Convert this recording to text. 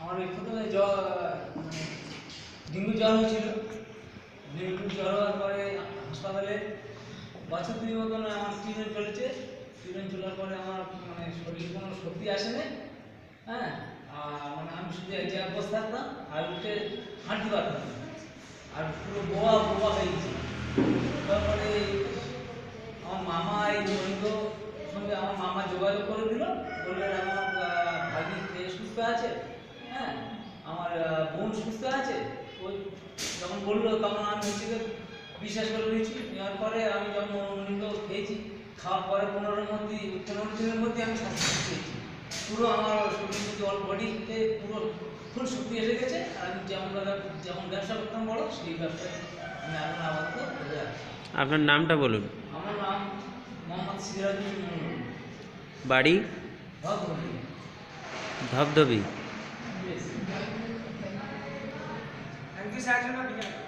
আমার ওই প্রথমে জ্বর মানে ডেঙ্গু জ্বর হয়েছিল। ডেঙ্গু জ্বর হওয়ার পরে হাসপাতালে বছর 2 মতন আমার ট্রিটমেন্ট চলেছে। ট্রিটমেন্ট চলার পরে আমার মানে শরীরে কোনো শক্তি আসেনি। হ্যাঁ, আর মানে আমি শুধু এক জায়গায় বসে থাকতাম আর উঠে হাঁটতে পারতাম না। আর পুরো বোয়া বোয়া হয়ে গেছি। তারপরে আমার মামা এই বন্ধুর সঙ্গে আমার মামা যোগাযোগ করে দিল, বললেন আমার ভাগ্নি সুস্থ আছে। হ্যাঁ, আমার বোন সুস্থ আছে। ওই যখন বললো তখন আমি হচ্ছে বিশ্বাস করে নিয়েছি। নেওয়ার পরে আমি যখন মনোনীত খেয়েছি, খাওয়ার পরে 15 দিনের মধ্যে আমি স্বাস্থ্য পেয়েছি। পুরো আমার শরীর মধ্যে অল বডিতে পুরো ফুল শক্তি এসে গেছে। আর আমি যেমন ব্যবসা করতাম বড়, সেই ব্যবসায় আমি এখন আপাতত করে আছি। আপনার নামটা বলুন। আমার নাম মোহাম্মদ সিরাজুল মন্ডল, বাড়ি? Dhabdhabi. Dhabdhabi. Thank you sir.